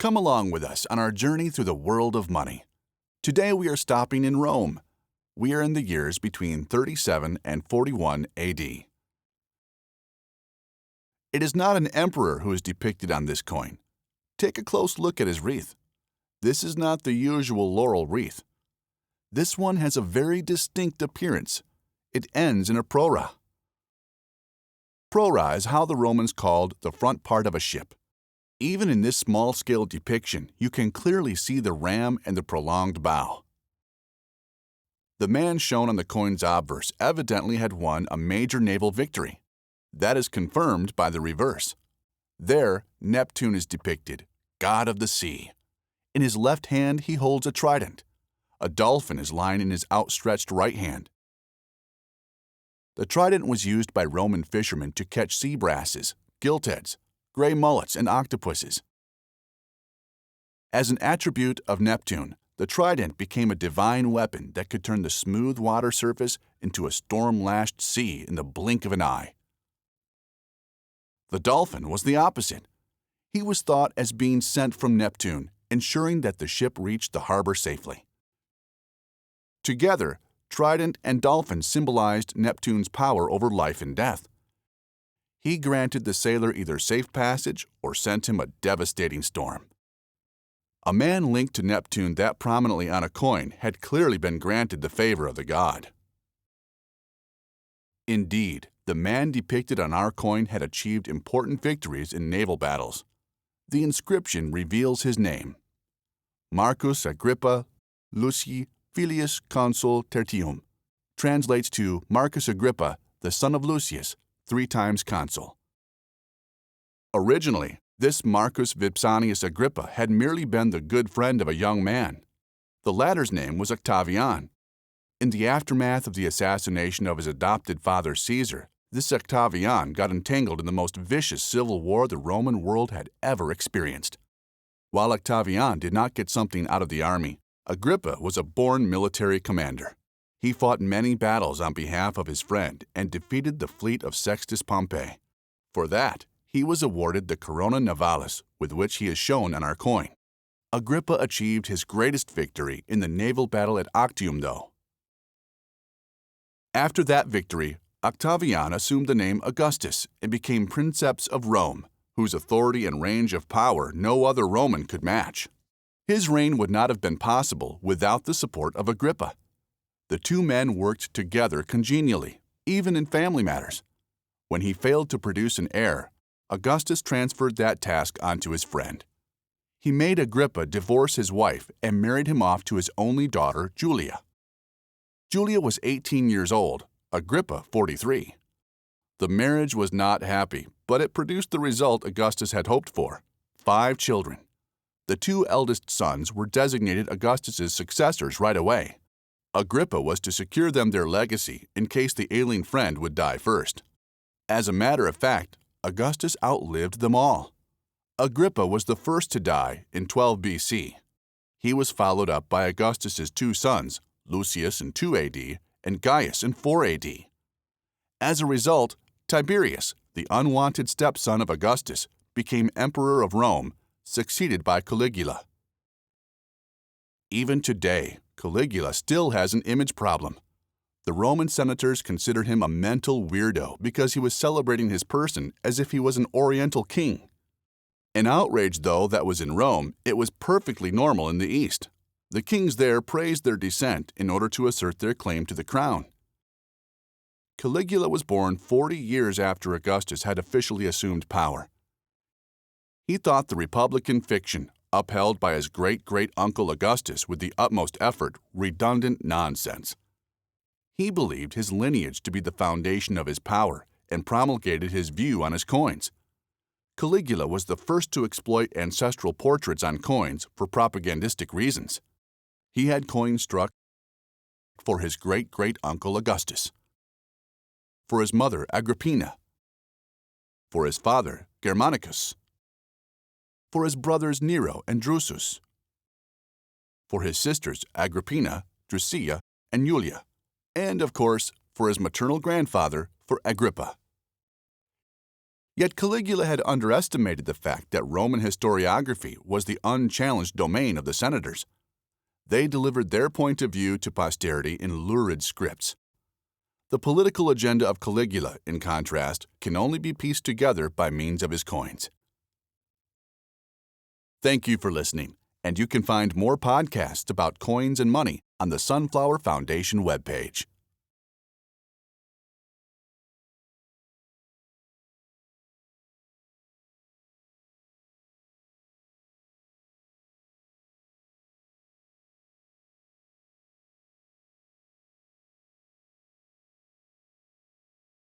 Come along with us on our journey through the world of money. Today we are stopping in Rome. We are in the years between 37 and 41 AD. It is not an emperor who is depicted on this coin. Take a close look at his wreath. This is not the usual laurel wreath. This one has a very distinct appearance. It ends in a prora. Prora is how the Romans called the front part of a ship. Even in this small-scale depiction, you can clearly see the ram and the prolonged bow. The man shown on the coin's obverse evidently had won a major naval victory. That is confirmed by the reverse. There, Neptune is depicted, god of the sea. In his left hand, he holds a trident. A dolphin is lying in his outstretched right hand. The trident was used by Roman fishermen to catch sea brasses, giltheads, gray mullets, and octopuses. As an attribute of Neptune, the trident became a divine weapon that could turn the smooth water surface into a storm-lashed sea in the blink of an eye. The dolphin was the opposite. He was thought as being sent from Neptune, ensuring that the ship reached the harbor safely. Together, trident and dolphin symbolized Neptune's power over life and death. He granted the sailor either safe passage or sent him a devastating storm. A man linked to Neptune that prominently on a coin had clearly been granted the favor of the god. Indeed, the man depicted on our coin had achieved important victories in naval battles. The inscription reveals his name: Marcus Agrippa Lucii Filius Consul Tertium, translates to Marcus Agrippa, the son of Lucius, 3 times consul. Originally, this Marcus Vipsanius Agrippa had merely been the good friend of a young man. The latter's name was Octavian. In the aftermath of the assassination of his adopted father Caesar, this Octavian got entangled in the most vicious civil war the Roman world had ever experienced. While Octavian did not get something out of the army, Agrippa was a born military commander. He fought many battles on behalf of his friend and defeated the fleet of Sextus Pompey. For that, he was awarded the Corona Navalis, with which he is shown on our coin. Agrippa achieved his greatest victory in the naval battle at Actium, though. After that victory, Octavian assumed the name Augustus and became princeps of Rome, whose authority and range of power no other Roman could match. His reign would not have been possible without the support of Agrippa. The two men worked together congenially, even in family matters. When he failed to produce an heir, Augustus transferred that task onto his friend. He made Agrippa divorce his wife and married him off to his only daughter, Julia. Julia was 18 years old, Agrippa 43. The marriage was not happy, but it produced the result Augustus had hoped for: 5 children. The 2 eldest sons were designated Augustus's successors right away. Agrippa was to secure them their legacy in case the ailing friend would die first. As a matter of fact, Augustus outlived them all. Agrippa was the first to die in 12 BC. He was followed up by Augustus's 2 sons, Lucius in 2 AD and Gaius in 4 AD. As a result, Tiberius, the unwanted stepson of Augustus, became emperor of Rome, succeeded by Caligula. Even today, Caligula still has an image problem. The Roman senators considered him a mental weirdo because he was celebrating his person as if he was an Oriental king. An outrage, though, that was in Rome, it was perfectly normal in the East. The kings there praised their descent in order to assert their claim to the crown. Caligula was born 40 years after Augustus had officially assumed power. He thought the Republican fiction, upheld by his great-great-uncle Augustus with the utmost effort, redundant nonsense. He believed his lineage to be the foundation of his power and promulgated his view on his coins. Caligula was the first to exploit ancestral portraits on coins for propagandistic reasons. He had coins struck for his great-great-uncle Augustus, for his mother Agrippina, for his father Germanicus, for his brothers Nero and Drusus, for his sisters Agrippina, Drusilla, and Julia, and, of course, for his maternal grandfather, for Agrippa. Yet Caligula had underestimated the fact that Roman historiography was the unchallenged domain of the senators. They delivered their point of view to posterity in lurid scripts. The political agenda of Caligula, in contrast, can only be pieced together by means of his coins. Thank you for listening, and you can find more podcasts about coins and money on the Sunflower Foundation webpage.